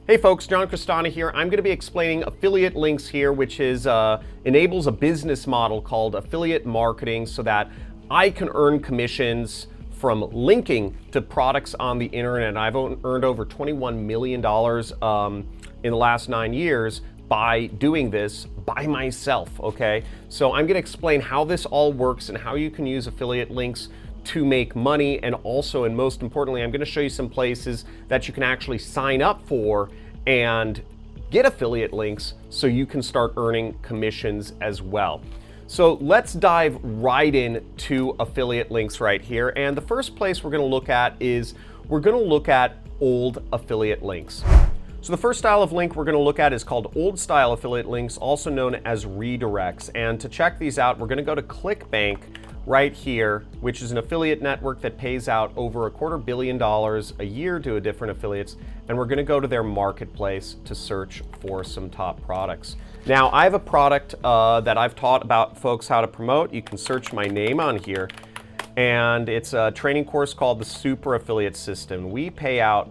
Hey folks, John Cristana here. I'm going to be explaining affiliate links here, which is enables a business model called affiliate marketing so that I can earn commissions from linking to products on the internet. I've earned over $21 million in the last 9 years by doing this by myself, okay? So I'm going to explain how this all works and how you can use affiliate links to make money, and also, and most importantly, I'm going to show you some places that you can actually sign up for and get affiliate links so you can start earning commissions as well. So let's dive right into affiliate links right here. And the first place we're going to look at is we're going to look at old affiliate links. So the first style of link we're going to look at is called old style affiliate links, also known as redirects. And to check these out, we're going to go to ClickBank right here, which is an affiliate network that pays out over $250 million a year to different affiliates. And we're going to go to their marketplace to search for some top products. Now, I have a product that I've taught about folks how to promote. You can search my name on here, and it's a training course called the Super Affiliate System. We pay out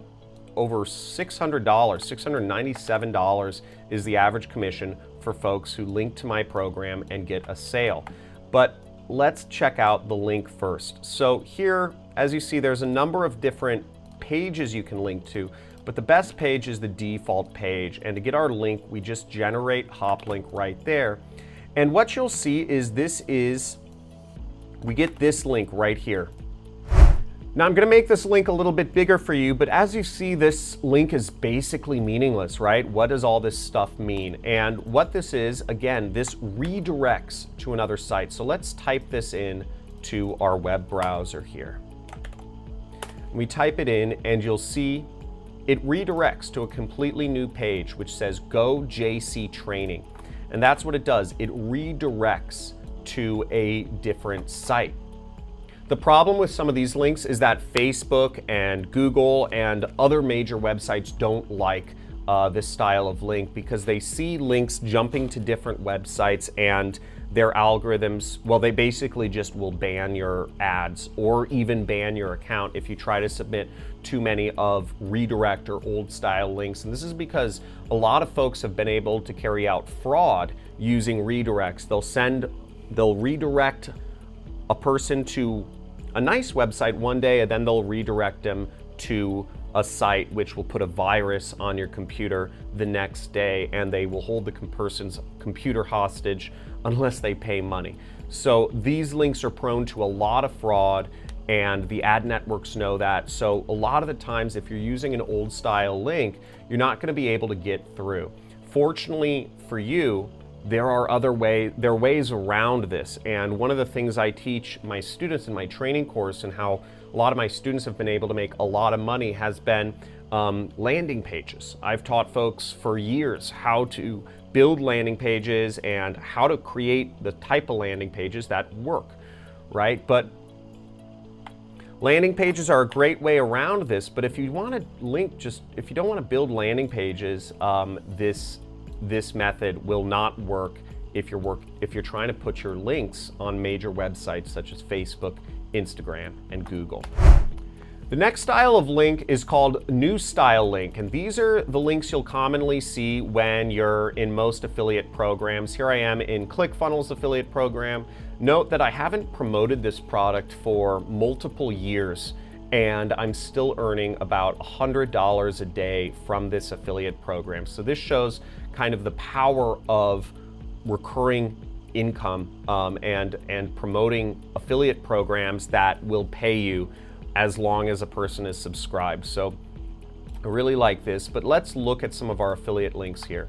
over $600, $697 is the average commission for folks who link to my program and get a sale. But let's check out the link first. So here, as you see, there's a number of different pages you can link to, but the best page is the default page. And to get our link, we just generate hop link right there. And what you'll see is we get this link right here. Now I'm going to make this link a little bit bigger for you, but as you see, this link is basically meaningless, right? What does all this stuff mean? And what this is, again, this redirects to another site. So let's type this in to our web browser here. We type it in and you'll see it redirects to a completely new page which says Go JC Training. And that's what it does. It redirects to a different site. The problem with some of these links is that Facebook and Google and other major websites don't like this style of link because they see links jumping to different websites, and their algorithms, well, they basically just will ban your ads or even ban your account if you try to submit too many of redirect or old style links. And this is because a lot of folks have been able to carry out fraud using redirects. They'll redirect a person to a nice website one day, and then they'll redirect them to a site which will put a virus on your computer the next day, and they will hold the person's computer hostage unless they pay money. So these links are prone to a lot of fraud, and the ad networks know that. So a lot of the times, if you're using an old style link, you're not going to be able to get through. Fortunately for you, there are ways around this. And one of the things I teach my students in my training course, and how a lot of my students have been able to make a lot of money, has been landing pages. I've taught folks for years how to build landing pages and how to create the type of landing pages that work, right? But landing pages are a great way around this, but if you want to if you don't want to build landing pages, this method will not work if you're trying to put your links on major websites such as Facebook, Instagram, and Google. The next style of link is called new style link, and these are the links you'll commonly see when you're in most affiliate programs. Here I am in ClickFunnels affiliate program. Note that I haven't promoted this product for multiple years, and I'm still earning about $100 a day from this affiliate program. So this shows kind of the power of recurring income and promoting affiliate programs that will pay you as long as a person is subscribed. So I really like this, but let's look at some of our affiliate links here.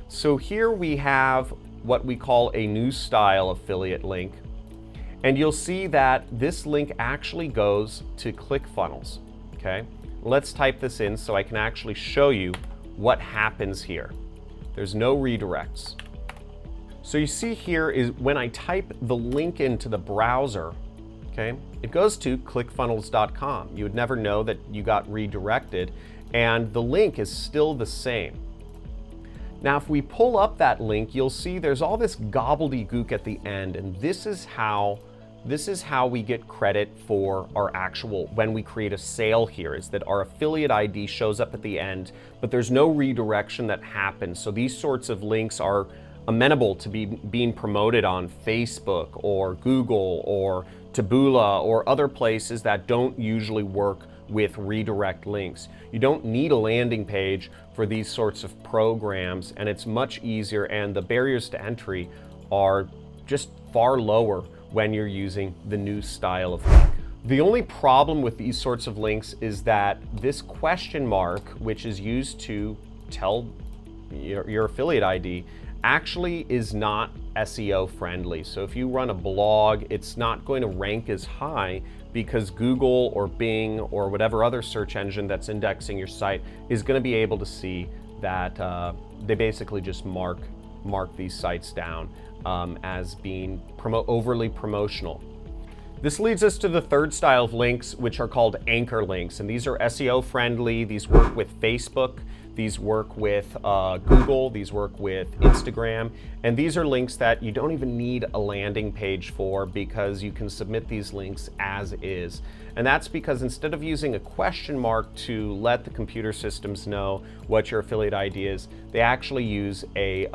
So here we have what we call a new style affiliate link. And you'll see that this link actually goes to ClickFunnels, okay? Let's type this in so I can actually show you what happens here. There's no redirects. So you see here is when I type the link into the browser, okay, it goes to clickfunnels.com. You would never know that you got redirected, and the link is still the same. Now, if we pull up that link, you'll see there's all this gobbledygook at the end, and this is how this is how we get credit for our actual, when we create a sale here, is that our affiliate ID shows up at the end, but there's no redirection that happens. So these sorts of links are amenable to being promoted on Facebook or Google or Taboola or other places that don't usually work with redirect links. You don't need a landing page for these sorts of programs, and it's much easier, and the barriers to entry are just far lower when you're using the new style of link. The only problem with these sorts of links is that this question mark, which is used to tell your affiliate ID, actually is not SEO friendly. So if you run a blog, it's not going to rank as high because Google or Bing or whatever other search engine that's indexing your site is going to be able to see that they basically just mark these sites down as being overly promotional. This leads us to the third style of links, which are called anchor links, and these are SEO friendly. These work with Facebook, these work with Google, these work with Instagram, and these are links that you don't even need a landing page for because you can submit these links as is. And that's because instead of using a question mark to let the computer systems know what your affiliate ID is, they actually use a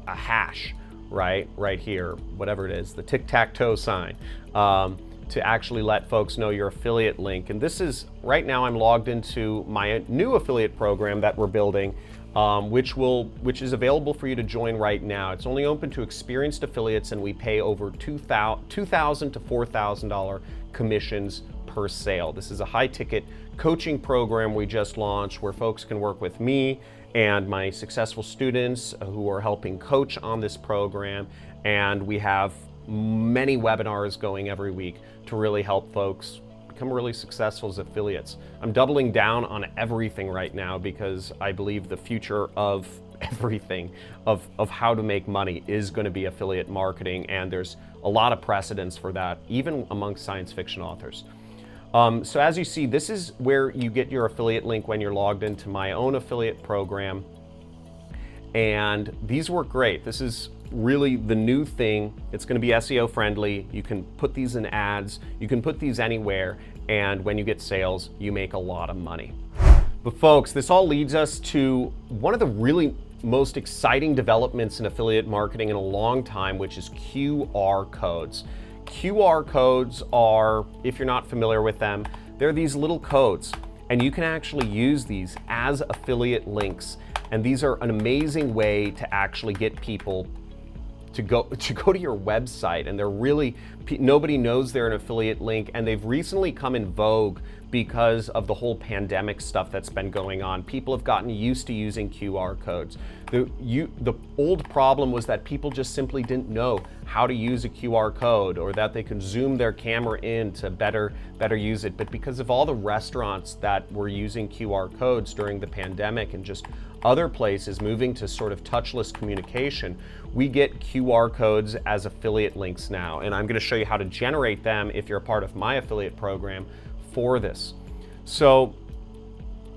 hash, right here, whatever it is, the tic-tac-toe sign, to actually let folks know your affiliate link. And this is, right now I'm logged into my new affiliate program that we're building, which is available for you to join right now. It's only open to experienced affiliates, and we pay over $2,000 to $4,000 commissions per sale. This is a high-ticket coaching program we just launched where folks can work with me and my successful students who are helping coach on this program, and we have many webinars going every week to really help folks become really successful as affiliates. I'm doubling down on everything right now because I believe the future of everything, of how to make money, is going to be affiliate marketing, and there's a lot of precedence for that, even amongst science fiction authors. So as you see, this is where you get your affiliate link when you're logged into my own affiliate program, and these work great. This is really the new thing. It's going to be SEO friendly. You can put these in ads, you can put these anywhere, and when you get sales, you make a lot of money. But folks, this all leads us to one of the really most exciting developments in affiliate marketing in a long time, which is QR codes. QR codes are, if you're not familiar with them, they're these little codes, and you can actually use these as affiliate links. And these are an amazing way to actually get people to go to your website, and they're really, nobody knows they're an affiliate link, and they've recently come in vogue because of the whole pandemic stuff that's been going on. People have gotten used to using QR codes. The old problem was that people just simply didn't know how to use a QR code, or that they could zoom their camera in to better use it. But because of all the restaurants that were using QR codes during the pandemic and just other places moving to sort of touchless communication, we get QR codes as affiliate links now. And I'm going to show you how to generate them if you're a part of my affiliate program for this. So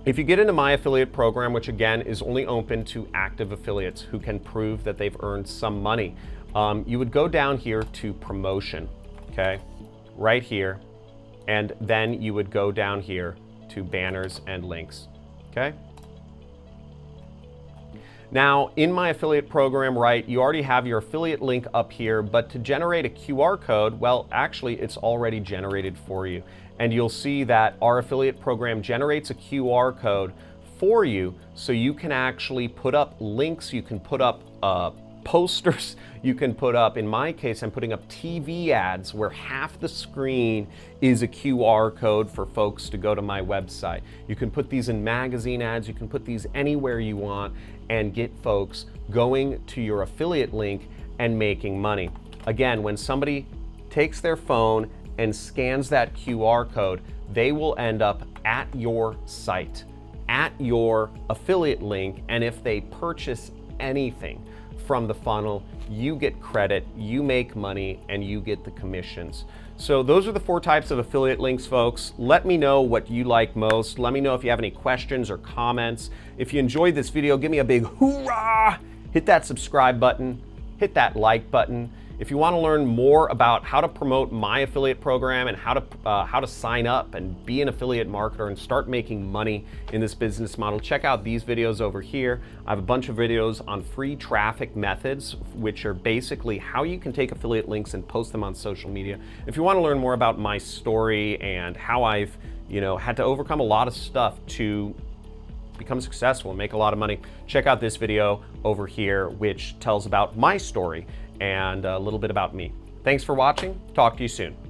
if you get into my affiliate program, which again is only open to active affiliates who can prove that they've earned some money, you would go down here to promotion, okay, right here, and then you would go down here to banners and links, okay? Now, in my affiliate program, right, you already have your affiliate link up here, but to generate a QR code, well, actually, it's already generated for you. And you'll see that our affiliate program generates a QR code for you, so you can actually put up links, you can put up posters, you can put up, in my case, I'm putting up TV ads where half the screen is a QR code for folks to go to my website. You can put these in magazine ads, you can put these anywhere you want and get folks going to your affiliate link and making money. Again, when somebody takes their phone and scans that QR code, they will end up at your site, at your affiliate link, and if they purchase anything from the funnel, you get credit, you make money, and you get the commissions. So those are the 4 types of affiliate links, folks. Let me know what you like most. Let me know if you have any questions or comments. If you enjoyed this video, give me a big hoorah! Hit that subscribe button, hit that like button. If you want to learn more about how to promote my affiliate program and how to sign up and be an affiliate marketer and start making money in this business model, check out these videos over here. I have a bunch of videos on free traffic methods, which are basically how you can take affiliate links and post them on social media. If you want to learn more about my story and how I've had to overcome a lot of stuff to become successful and make a lot of money, check out this video over here, which tells about my story and a little bit about me. Thanks for watching. Talk to you soon.